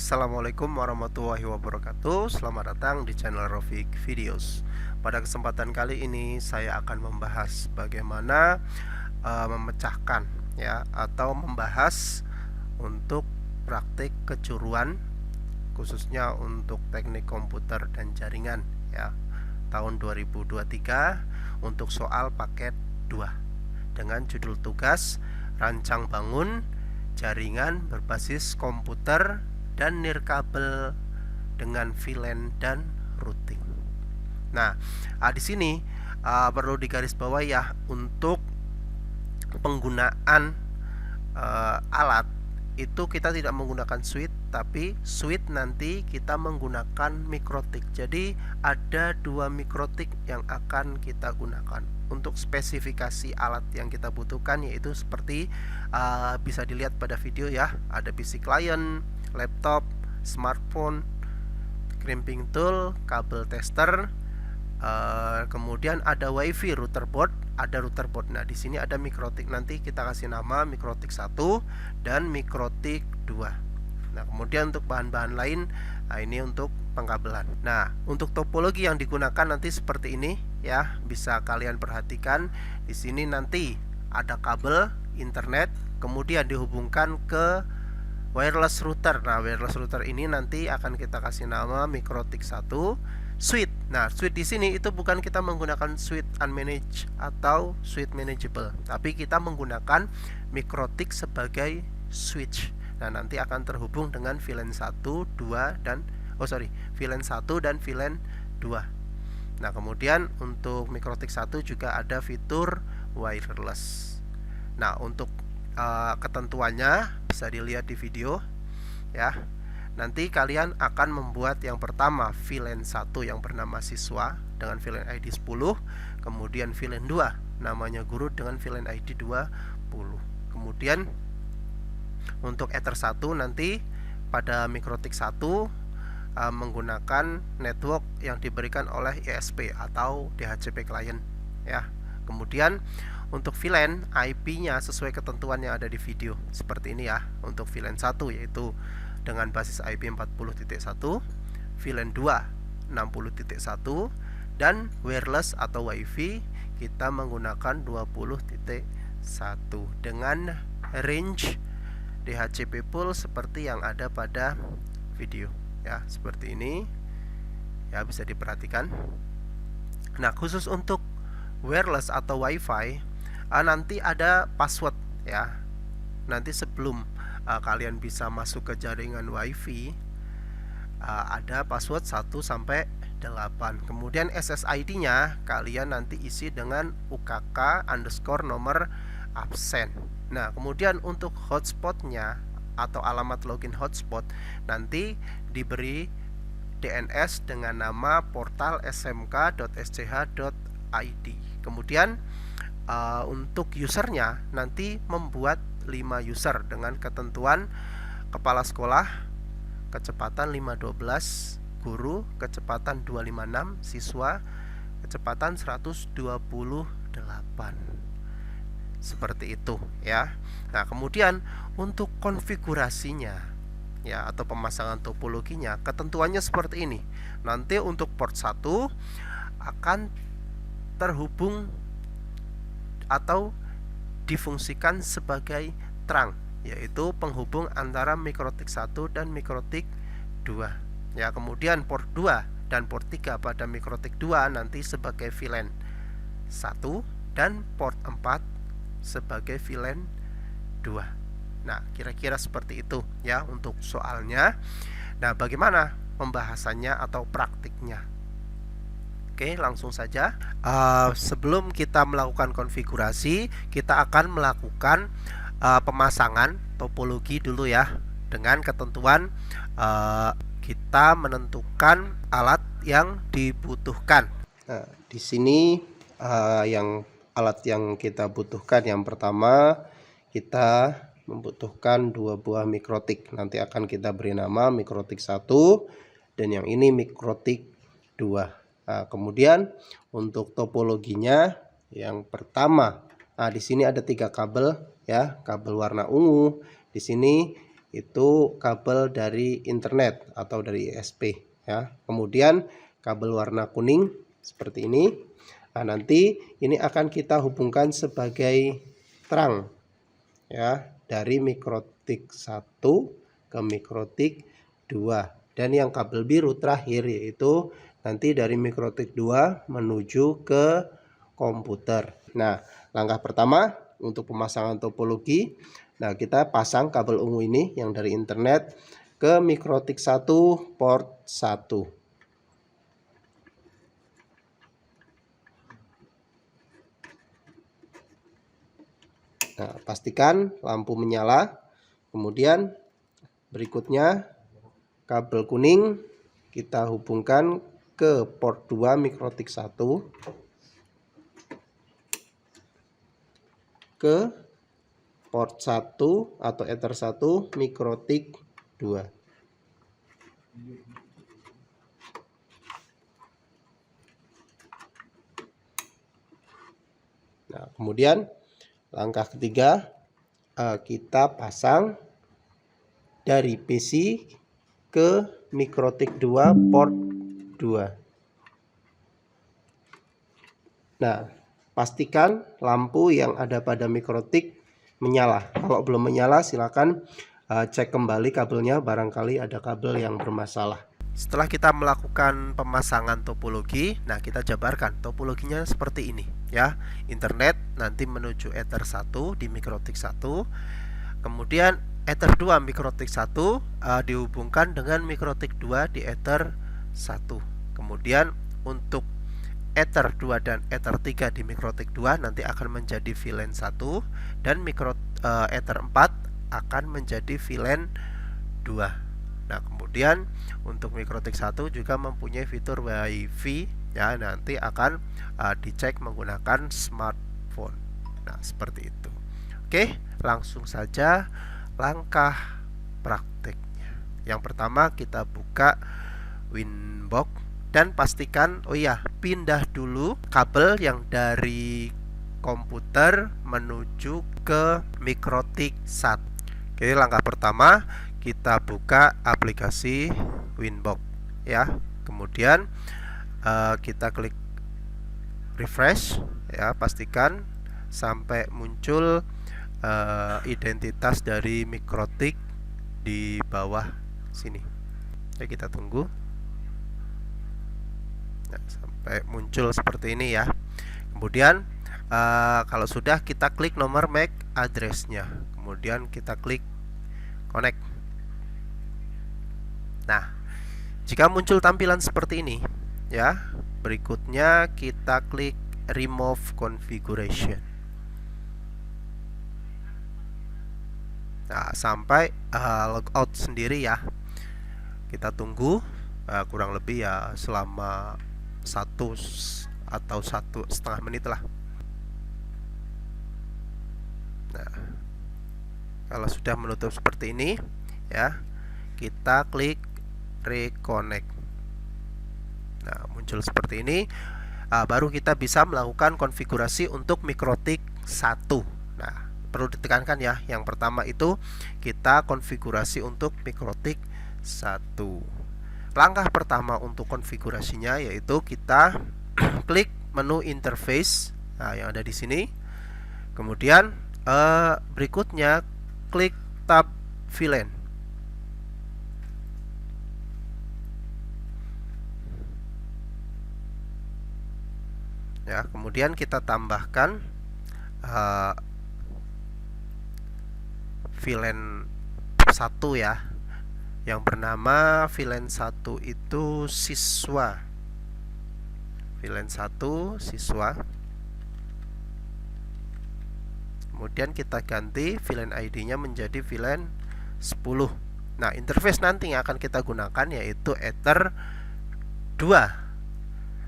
Assalamualaikum warahmatullahi wabarakatuh. Selamat datang di channel Rofik Videos. Pada kesempatan kali ini saya akan membahas bagaimana memecahkan atau membahas untuk praktik kejuruan, khususnya untuk teknik komputer dan jaringan tahun 2023 untuk soal paket 2 dengan judul tugas rancang bangun jaringan berbasis komputer dan nirkabel dengan VLAN dan routing. Nah, di sini perlu digarisbawahi ya, untuk penggunaan alat itu kita tidak menggunakan switch, tapi switch nanti kita menggunakan mikrotik. Jadi ada 2 mikrotik yang akan kita gunakan. Untuk spesifikasi alat yang kita butuhkan yaitu seperti bisa dilihat pada video ya, ada PC client, laptop, smartphone, crimping tool, kabel tester, kemudian ada wifi, router board, ada router board. Nah, di sini ada mikrotik, nanti kita kasih nama mikrotik 1 dan mikrotik 2. Nah, kemudian untuk bahan-bahan lain, ini untuk pengkabelan. Nah, untuk topologi yang digunakan nanti seperti ini ya, bisa kalian perhatikan. Di sini nanti ada kabel internet, kemudian dihubungkan ke wireless router. Nah, wireless router ini nanti akan kita kasih nama mikrotik 1. Switch. Nah, switch di sini itu bukan kita menggunakan switch unmanaged atau switch manageable, tapi kita menggunakan mikrotik sebagai switch. Nah, nanti akan terhubung dengan VLAN 1, 2 dan VLAN 1 dan VLAN 2. Nah, kemudian untuk mikrotik 1 juga ada fitur wireless. Nah, untuk ketentuannya bisa dilihat di video ya. Nanti kalian akan membuat yang pertama VLAN 1 yang bernama siswa dengan VLAN ID 10, kemudian VLAN 2 namanya guru dengan VLAN ID 20. Kemudian untuk Ether 1 nanti pada mikrotik 1 menggunakan network yang diberikan oleh ISP atau DHCP client ya. Kemudian untuk VLAN IP-nya sesuai ketentuan yang ada di video seperti ini ya. Untuk VLAN 1 yaitu dengan basis IP 40.1, VLAN 2 60.1, dan wireless atau wifi kita menggunakan 20.1 dengan range DHCP pool seperti yang ada pada video ya, seperti ini ya, bisa diperhatikan. Nah, khusus untuk wireless atau wifi nanti ada password ya. Nanti sebelum kalian bisa masuk ke jaringan wifi ada password 1 sampai 8. Kemudian SSID nya kalian nanti isi dengan UKK underscore nomor absen. Nah, kemudian untuk hotspotnya atau alamat login hotspot nanti diberi DNS dengan nama portal smk.sch.id. Kemudian untuk usernya nanti membuat 5 user dengan ketentuan kepala sekolah kecepatan 512, guru kecepatan 256, siswa kecepatan 128. Seperti itu ya. Nah, kemudian untuk konfigurasinya ya atau pemasangan topologinya ketentuannya seperti ini. Nanti untuk port 1 akan terhubung atau difungsikan sebagai trunk, yaitu penghubung antara mikrotik 1 dan mikrotik 2 ya. Kemudian port 2 dan port 3 pada mikrotik 2 nanti sebagai VLAN 1 dan port 4 sebagai VLAN 2. Nah, kira-kira seperti itu ya untuk soalnya. Nah, bagaimana pembahasannya atau praktiknya? Oke, langsung saja. Sebelum kita melakukan konfigurasi, kita akan melakukan pemasangan topologi dulu ya. Dengan ketentuan kita menentukan alat yang dibutuhkan. Nah, di sini alat yang kita butuhkan, yang pertama kita membutuhkan 2 buah mikrotik. Nanti akan kita beri nama mikrotik 1 dan yang ini mikrotik 2. Nah, kemudian untuk topologinya yang pertama, di sini ada 3 kabel ya, kabel warna ungu. Di sini itu kabel dari internet atau dari ISP ya. Kemudian kabel warna kuning seperti ini. Nah, nanti ini akan kita hubungkan sebagai terang ya, dari mikrotik 1 ke mikrotik 2. Dan yang kabel biru terakhir yaitu nanti dari mikrotik 2 menuju ke komputer. Nah, langkah pertama untuk pemasangan topologi. Nah, kita pasang kabel ungu ini yang dari internet ke mikrotik 1 port 1. Nah, pastikan lampu menyala. Kemudian berikutnya kabel kuning kita hubungkan ke port 2 mikrotik 1 ke port 1 atau ether 1 mikrotik 2. Nah, kemudian langkah ketiga, kita pasang dari PC ke mikrotik 2 port 2. Nah, pastikan lampu yang ada pada mikrotik menyala. Kalau belum menyala silakan cek kembali kabelnya, barangkali ada kabel yang bermasalah. Setelah kita melakukan pemasangan topologi, nah kita jabarkan topologinya seperti ini ya. Internet nanti menuju ether 1 di mikrotik 1. Kemudian ether 2 mikrotik 1 dihubungkan dengan mikrotik 2 di ether 1. Kemudian untuk ether 2 dan ether 3 di mikrotik 2 nanti akan menjadi VLAN 1 dan ether 4 akan menjadi VLAN 2. Nah, kemudian untuk mikrotik 1 juga mempunyai fitur WiFi ya, nanti akan dicek menggunakan smartphone. Nah, seperti itu. Oke, langsung saja langkah prakteknya. Yang pertama kita buka Winbox dan pastikan pindah dulu kabel yang dari komputer menuju ke mikrotik 1. Oke, langkah pertama kita buka aplikasi Winbox ya. Kemudian kita klik refresh ya, pastikan sampai muncul identitas dari mikrotik di bawah sini. Oke, kita tunggu. Nah, sampai muncul seperti ini ya. Kemudian kalau sudah, kita klik nomor MAC address-nya. Kemudian kita klik connect. Nah, jika muncul tampilan seperti ini ya, berikutnya kita klik remove configuration. Nah, sampai logout sendiri ya. Kita tunggu kurang lebih ya selama 1 atau 1,5 menit lah. Nah, kalau sudah menutup seperti ini ya, kita klik reconnect. Nah, muncul seperti ini. Baru kita bisa melakukan konfigurasi untuk mikrotik 1. Nah, perlu ditekankan ya, yang pertama itu kita konfigurasi untuk mikrotik 1. Langkah pertama untuk konfigurasinya yaitu kita klik menu interface, nah, yang ada di sini. Kemudian berikutnya klik tab VLAN. Ya, kemudian kita tambahkan VLAN 1 ya, yang bernama VLAN 1 itu siswa. VLAN 1 siswa. Kemudian kita ganti VLAN ID-nya menjadi VLAN 10. Nah, interface nanti yang akan kita gunakan yaitu ether 2.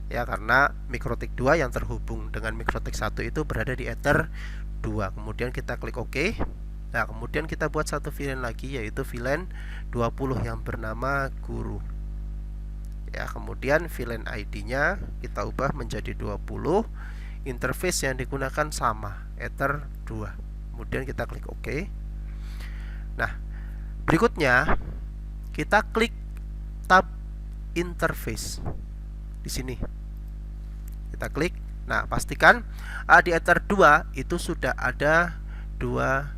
Ya, karena mikrotik 2 yang terhubung dengan mikrotik 1 itu berada di ether 2. Kemudian kita klik OK. Nah, kemudian kita buat satu VLAN lagi yaitu VLAN 20 yang bernama guru. Ya, kemudian VLAN ID-nya kita ubah menjadi 20. Interface yang digunakan sama, ether 2. Kemudian kita klik OK. Nah, Berikutnya kita klik tab interface di sini. Kita klik. Nah, pastikan di Ether 2 itu sudah ada dua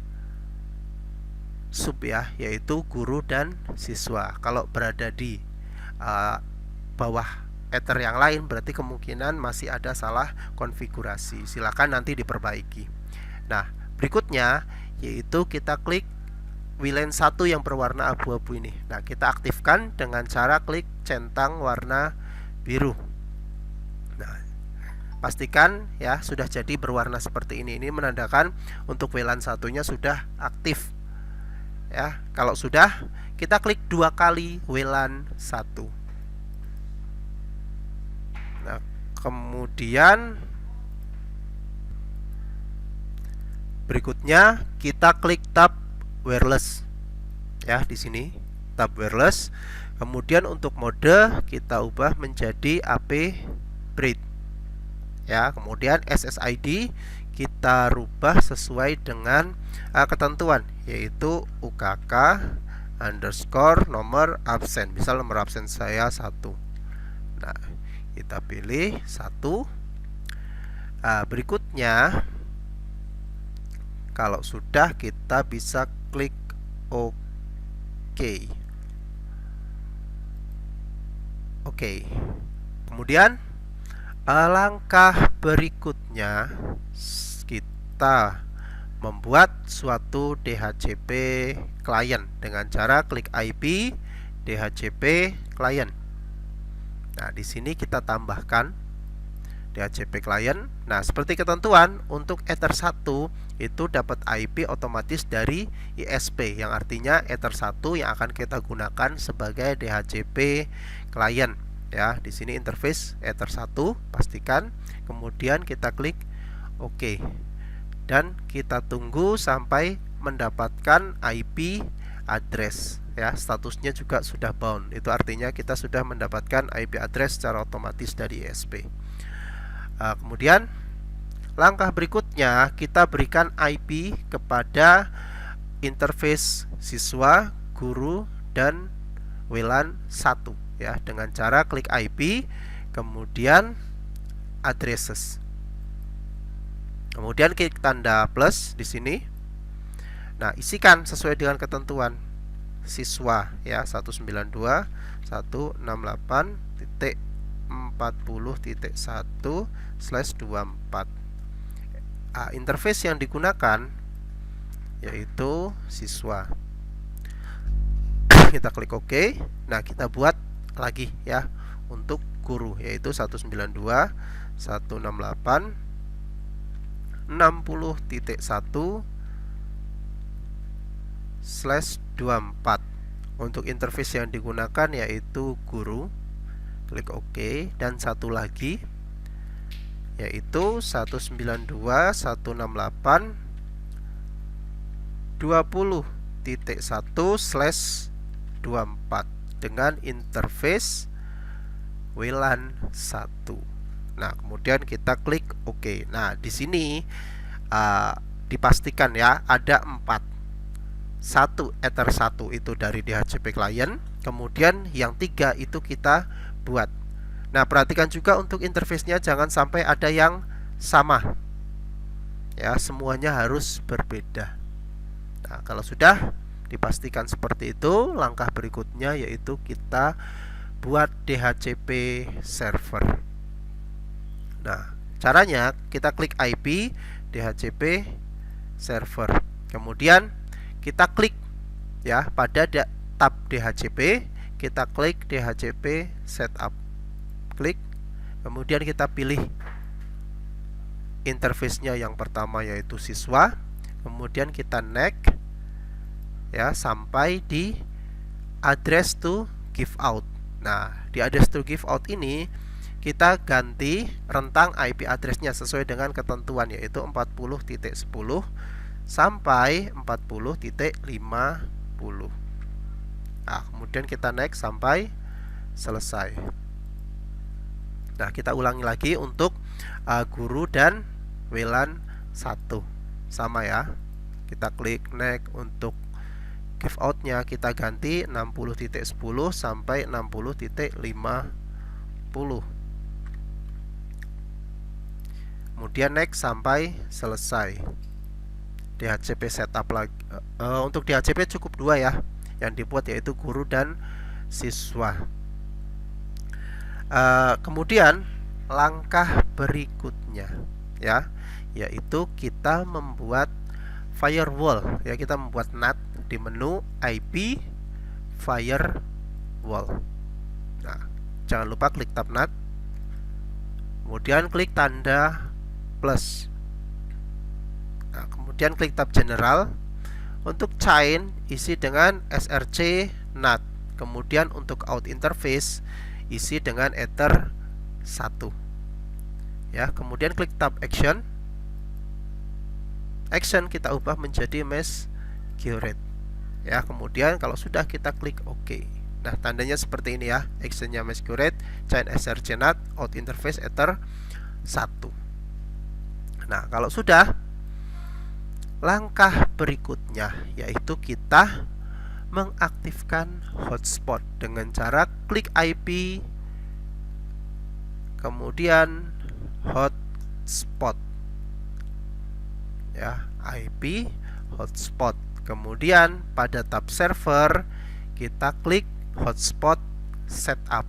sub ya, yaitu guru dan siswa. Kalau berada di bawah Ether yang lain berarti kemungkinan masih ada salah konfigurasi. Silakan nanti diperbaiki. Nah, berikutnya yaitu kita klik WLAN 1 yang berwarna abu-abu ini. Nah, kita aktifkan dengan cara klik centang warna biru. Nah, pastikan ya sudah jadi berwarna seperti ini. Ini menandakan untuk WLAN satunya sudah aktif. Ya, kalau sudah, kita klik 2 kali WLAN 1. Nah, kemudian berikutnya kita klik tab wireless. Ya, di sini tab wireless. Kemudian untuk mode kita ubah menjadi AP Bridge. Ya, kemudian SSID kita rubah sesuai dengan ketentuan, yaitu UKK underscore nomor absen. Misal nomor absen saya 1. Nah, kita pilih 1. Berikutnya kalau sudah, kita bisa klik OK. Oke. Kemudian langkah berikutnya kita membuat suatu DHCP client dengan cara klik IP DHCP client. Nah, di sini kita tambahkan DHCP client. Nah, seperti ketentuan untuk Ether 1 itu dapat IP otomatis dari ISP, yang artinya Ether 1 yang akan kita gunakan sebagai DHCP client. Ya, di sini interface Ether 1, pastikan. Kemudian kita klik OK. Dan kita tunggu sampai mendapatkan IP address. Ya, statusnya juga sudah bound. Itu artinya kita sudah mendapatkan IP address secara otomatis dari ISP. Kemudian langkah berikutnya kita berikan IP kepada interface siswa, guru, dan WLAN 1 ya, dengan cara klik IP kemudian addresses. Kemudian klik tanda plus di sini. Nah, isikan sesuai dengan ketentuan siswa ya, 192.168.40.1/24. Interface yang digunakan yaitu siswa. Kita klik OK. Nah, kita buat lagi ya untuk guru, yaitu 192.168.60.1/24. Untuk interface yang digunakan yaitu guru. Klik OK. Dan satu lagi yaitu 192.168.20.1/24 dengan interface WLAN 1. Nah, kemudian kita klik OK. Nah, di sini dipastikan ya ada 4. 1 Ether 1 itu dari DHCP client, kemudian yang 3 itu kita buat. Nah, perhatikan juga untuk interface-nya jangan sampai ada yang sama. Ya, semuanya harus berbeda. Nah, kalau sudah dipastikan seperti itu, langkah berikutnya yaitu kita buat DHCP server. Nah, caranya kita klik IP DHCP server. Kemudian kita klik ya pada tab DHCP, kita klik DHCP setup. Klik, kemudian kita pilih interface-nya yang pertama yaitu siswa, kemudian kita next ya sampai di address to give out. Nah, di address to give out ini kita ganti rentang IP address-nya sesuai dengan ketentuan yaitu 40.10 sampai 40.50. Nah, kemudian kita next sampai selesai. Nah, kita ulangi lagi untuk guru dan WLAN 1. Sama ya. Kita klik next untuk give out-nya kita ganti 60.10 sampai 60.50. Kemudian next sampai selesai. DHCP setup lagi. Untuk DHCP cukup 2 ya yang dibuat, yaitu guru dan siswa. Kemudian langkah berikutnya ya, yaitu kita membuat firewall ya, kita membuat NAT di menu IP firewall. Nah, jangan lupa klik tab NAT, kemudian klik tanda plus. Nah, kemudian klik tab general. Untuk chain isi dengan src NAT. Kemudian untuk out interface isi dengan ether 1. Ya, kemudian klik tab action. Action kita ubah menjadi masquerade. Ya, kemudian kalau sudah kita klik OK. Nah, tandanya seperti ini ya. Actionnya masquerade, chain src NAT, out interface ether 1. Nah, kalau sudah, langkah berikutnya yaitu kita mengaktifkan hotspot dengan cara klik IP, kemudian hotspot ya, IP hotspot. Kemudian pada tab server kita klik hotspot setup.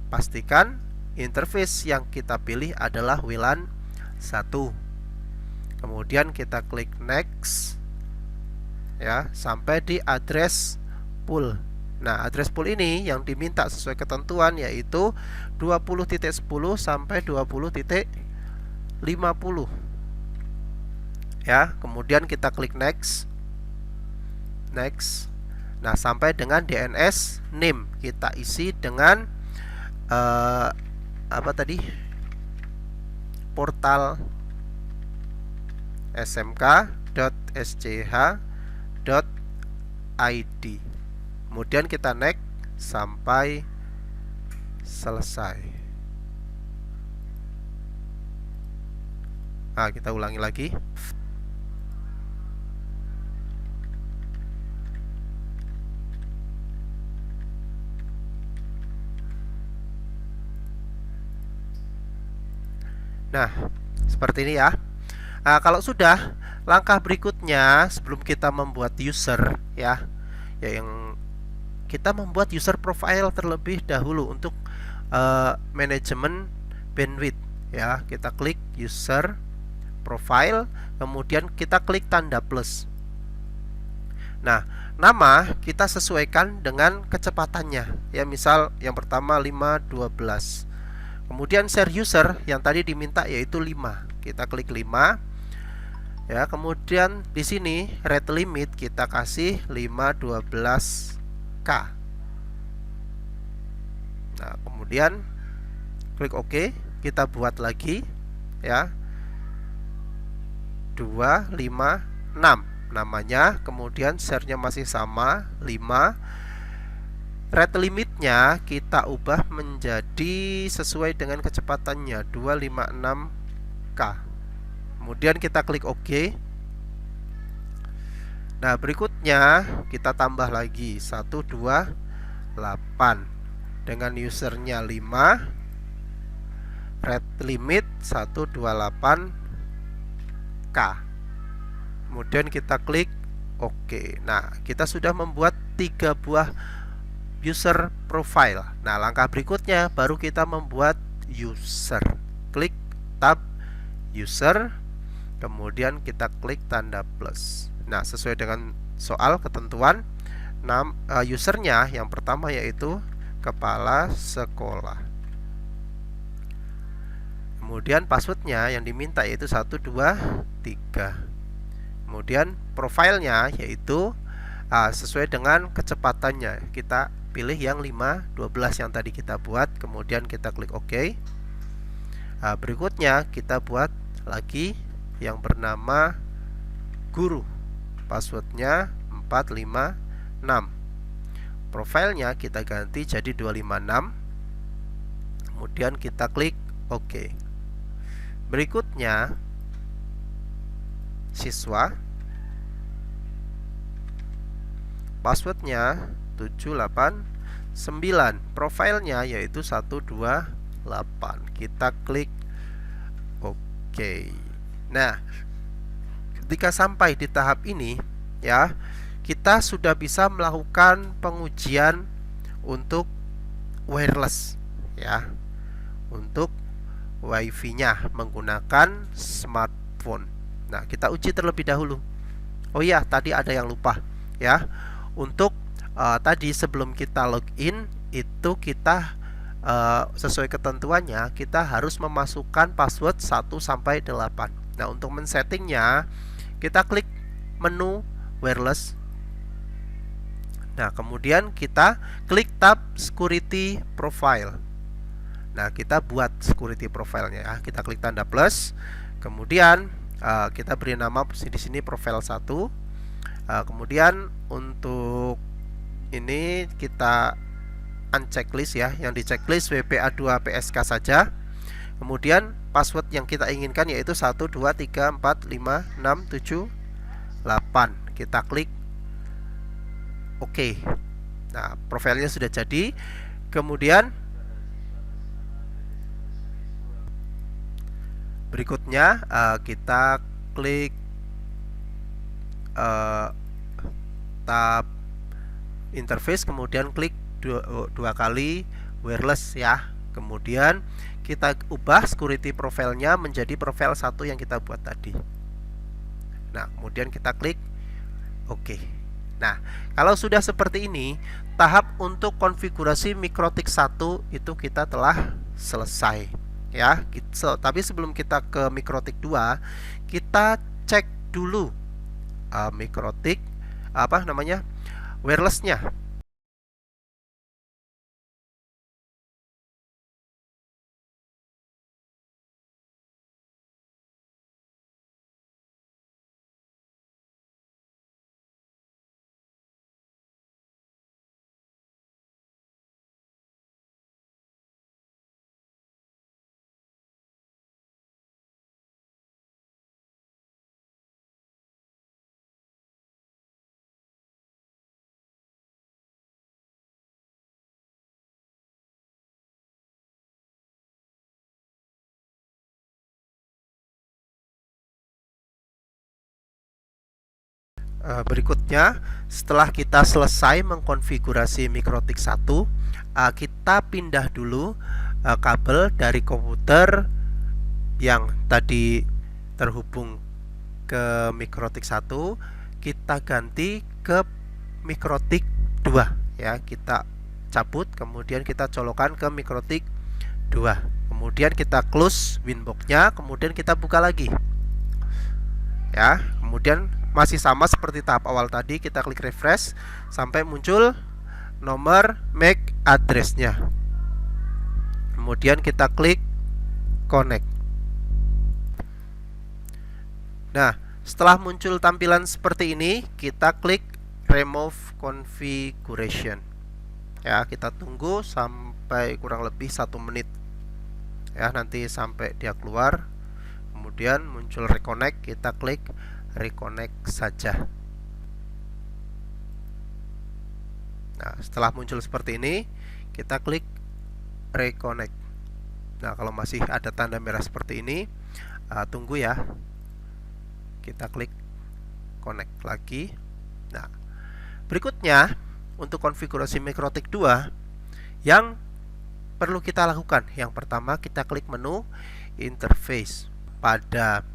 Pastikan interface yang kita pilih adalah WLAN 1. Kemudian kita klik next ya, sampai di address pool. Nah, address pool ini yang diminta sesuai ketentuan yaitu 20.10 sampai 20.50 ya. Kemudian kita klik next. Nah, sampai dengan DNS name kita isi dengan apa tadi, portal smk.sch.id. Kemudian kita next sampai selesai. Nah, kita ulangi lagi. Nah, seperti ini ya. Nah, kalau sudah, langkah berikutnya sebelum kita membuat user ya, yang kita membuat user profile terlebih dahulu untuk manajemen bandwidth ya. Kita klik user profile, kemudian kita klik tanda plus. Nah, nama kita sesuaikan dengan kecepatannya ya. Misal yang pertama 512. Kemudian share user yang tadi diminta yaitu 5. Kita klik 5. Ya, kemudian di sini rate limit kita kasih 512K. Nah, kemudian klik OK. Kita buat lagi ya. 256 namanya, kemudian share-nya masih sama 5. Rate limitnya kita ubah menjadi sesuai dengan kecepatannya 256K. Kemudian kita klik OK. Nah, berikutnya kita tambah lagi 128 dengan usernya 5, rate limit 128K. Kemudian kita klik OK. Nah, kita sudah membuat 3 buah user profile. Nah, langkah berikutnya baru kita membuat user. Klik tab user, kemudian kita klik tanda plus. Nah, sesuai dengan soal ketentuan, usernya yang pertama yaitu kepala sekolah. Kemudian passwordnya yang diminta yaitu 123. Kemudian profilnya yaitu sesuai dengan kecepatannya. Kita pilih yang 512 yang tadi kita buat, kemudian kita klik OK. Berikutnya kita buat lagi yang bernama guru. Passwordnya 456. Profilnya kita ganti jadi 256. Kemudian kita klik OK. Berikutnya siswa. passwordnya 789, profilnya yaitu 128. Kita klik OK. Nah, ketika sampai di tahap ini ya, kita sudah bisa melakukan pengujian untuk wireless ya, untuk WiFi-nya menggunakan smartphone. Nah, kita uji terlebih dahulu. Oh iya, tadi ada yang lupa ya. Untuk tadi sebelum kita login itu kita sesuai ketentuannya kita harus memasukkan password 1 sampai 8. Nah, untuk men-settingnya kita klik menu wireless. Nah, kemudian kita klik tab security profile. Nah, kita buat security profile-nya ya. Kita klik tanda plus. Kemudian kita beri nama di sini profile 1. Kemudian untuk ini kita unchecklist ya. Yang di checklist WPA2 PSK saja. Kemudian password yang kita inginkan yaitu 1 2 3 4 5 6 7 8. Kita klik OK. Nah, profilnya sudah jadi. Kemudian berikutnya kita klik tab interface, kemudian klik dua kali wireless ya. Kemudian kita ubah security profilnya menjadi profil 1 yang kita buat tadi. Nah, kemudian kita klik OK. Nah, kalau sudah seperti ini, tahap untuk konfigurasi MikroTik 1 itu kita telah selesai ya. Tapi sebelum kita ke MikroTik 2, kita cek dulu MikroTik wirelessnya. Berikutnya, setelah kita selesai mengkonfigurasi MikroTik 1, kita pindah dulu kabel dari komputer yang tadi terhubung ke MikroTik 1, kita ganti ke MikroTik 2 ya. Kita cabut, kemudian kita colokan ke MikroTik 2. Kemudian kita close Winbox-nya, kemudian kita buka lagi. Ya, kemudian masih sama seperti tahap awal tadi, kita klik refresh sampai muncul nomor MAC address-nya. Kemudian kita klik connect. Nah, setelah muncul tampilan seperti ini, kita klik remove configuration. Ya, kita tunggu sampai kurang lebih 1 menit. Ya, nanti sampai dia keluar. Kemudian muncul reconnect, kita klik reconnect saja. Nah, setelah muncul seperti ini, kita klik reconnect. Nah, kalau masih ada tanda merah seperti ini, tunggu ya. Kita klik connect lagi. Nah, berikutnya untuk konfigurasi MikroTik 2 yang perlu kita lakukan, yang pertama kita klik menu interface. Pada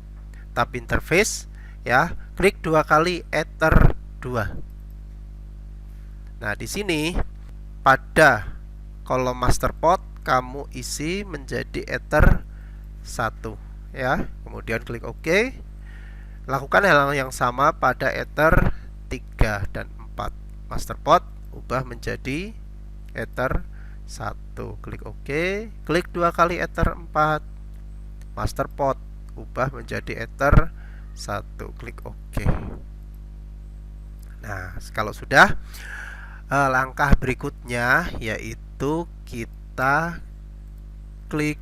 tab interface ya, klik 2 kali Ether 2. Nah, di sini pada kolom master port kamu isi menjadi Ether 1 ya. Kemudian klik OK. Lakukan hal yang sama pada Ether 3 dan 4. Master port ubah menjadi Ether 1. Klik OK. Klik 2 kali Ether 4. Master port ubah menjadi Ether 1. Klik OK. Nah, kalau sudah, langkah berikutnya yaitu kita klik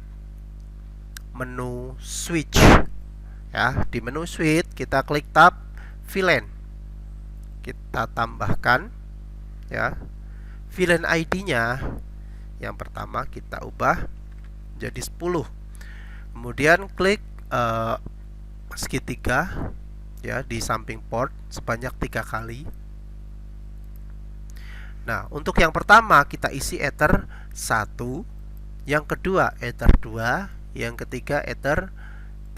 menu switch. Ya, di menu switch kita klik tab VLAN. Kita tambahkan ya. VLAN ID-nya yang pertama kita ubah jadi 10. Kemudian klik segitiga ya di samping port sebanyak 3 kali. Nah, untuk yang pertama kita isi Ether 1, yang kedua Ether 2, yang ketiga Ether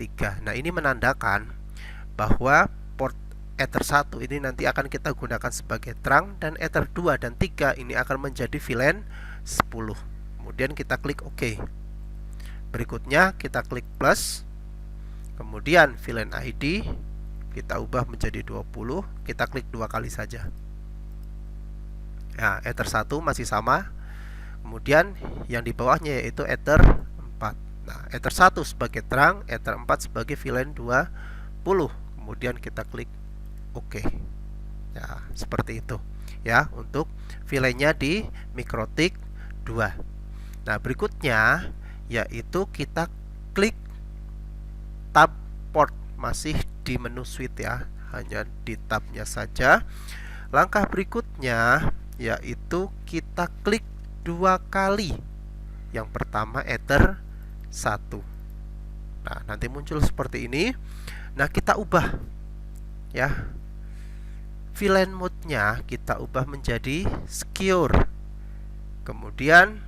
3. Nah, ini menandakan bahwa port Ether 1 ini nanti akan kita gunakan sebagai trunk, dan Ether 2 dan 3 ini akan menjadi VLAN 10. Kemudian kita klik OK. Berikutnya kita klik plus. Kemudian VLAN ID kita ubah menjadi 20. Kita klik 2 kali saja. Nah, Ether 1 masih sama. Kemudian yang di bawahnya yaitu Ether 4. Nah, Ether 1 sebagai trunk, Ether 4 sebagai VLAN 20. Kemudian kita klik OK. Ya, seperti itu ya untuk VLAN-nya di MikroTik 2. Nah, berikutnya yaitu kita klik tab port, masih di menu switch ya, hanya di tabnya saja. Langkah berikutnya yaitu kita klik 2 kali. Yang pertama Ether 1. Nah, nanti muncul seperti ini. Nah, kita ubah ya. VLAN mode-nya kita ubah menjadi secure. Kemudian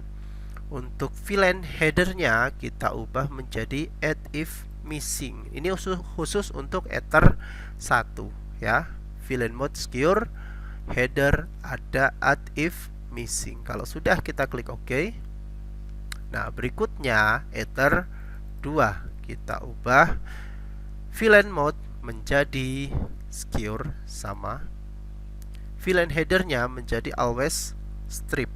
untuk VLAN header-nya kita ubah menjadi add if missing. Ini khusus untuk Ether 1 ya. VLAN mode secure, header ada add if missing. Kalau sudah kita klik OK. Nah, berikutnya Ether 2 kita ubah VLAN mode menjadi secure sama. VLAN headernya menjadi always strip.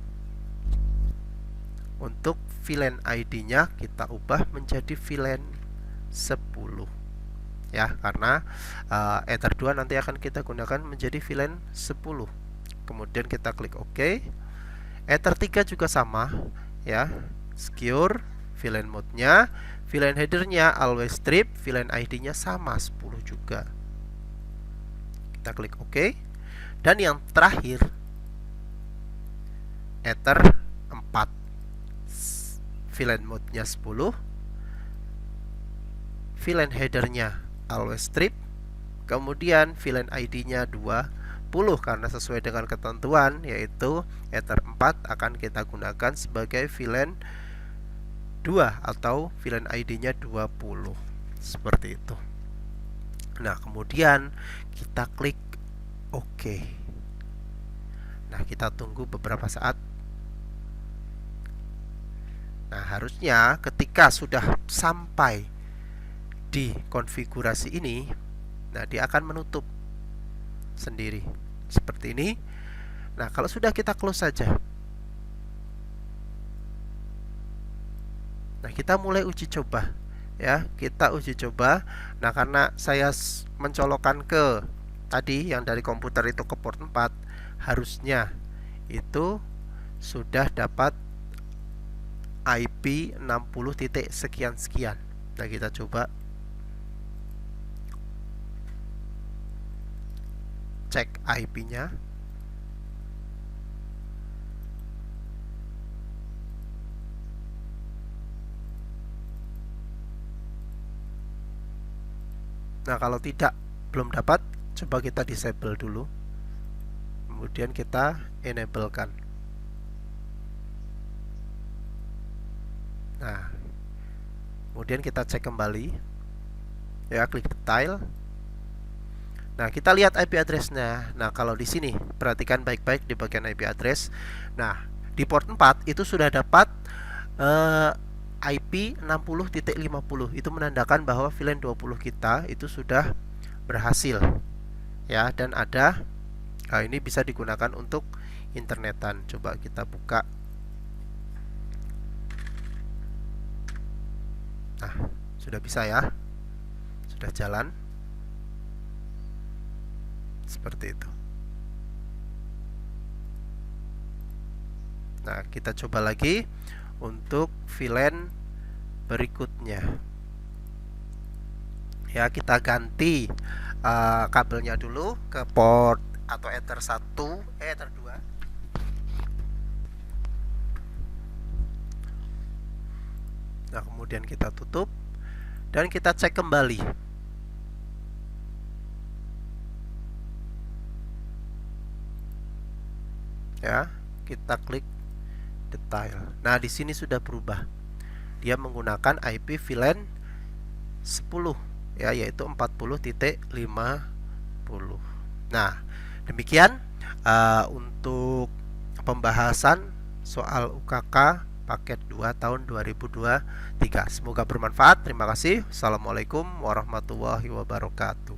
Untuk VLAN ID-nya kita ubah menjadi VLAN 10 ya, karena Ether 2 nanti akan kita gunakan menjadi VLAN 10. Kemudian kita klik OK. Ether 3 juga sama ya, secure, VLAN mode-nya, VLAN header-nya always strip, VLAN ID-nya sama 10 juga. Kita klik OK. Dan yang terakhir Ether 4, VLAN mode-nya 10, VLAN header-nya always strip, kemudian VLAN ID-nya 20, karena sesuai dengan ketentuan yaitu Ether 4 akan kita gunakan sebagai VLAN 2 atau VLAN ID-nya 20. Seperti itu. Nah, kemudian kita klik OK. Nah, kita tunggu beberapa saat. Nah, harusnya ketika sudah sampai di konfigurasi ini, nah dia akan menutup sendiri seperti ini. Nah, kalau sudah kita close saja. Nah, kita mulai uji coba ya, kita uji coba. Nah, karena saya mencolokkan ke tadi yang dari komputer itu ke port 4, harusnya itu sudah dapat IP 60 titik sekian-sekian. Nah, kita coba cek IP-nya. Nah, kalau belum dapat, coba kita disable dulu. Kemudian kita enablekan. Nah, kemudian kita cek kembali. Ya, klik detail. Nah, kita lihat IP address-nya. Nah, kalau di sini perhatikan baik-baik di bagian IP address. Nah, di port 4 itu sudah dapat IP 60.50. Itu menandakan bahwa VLAN 20 kita itu sudah berhasil. Ya, dan ada ini bisa digunakan untuk internetan. Coba kita buka. Nah, sudah bisa ya. Sudah jalan. Seperti itu. Nah, kita coba lagi untuk VLAN berikutnya. Ya, kita ganti kabelnya dulu ke port atau Ether 1, Ether 2. Nah, kemudian kita tutup dan kita cek kembali. Ya, kita klik detail. Nah, di sini sudah berubah. Dia menggunakan IP VLAN 10 ya, yaitu 40.50. Nah, demikian untuk pembahasan soal UKK paket 2 tahun 2023. Semoga bermanfaat. Terima kasih. Assalamualaikum warahmatullahi wabarakatuh.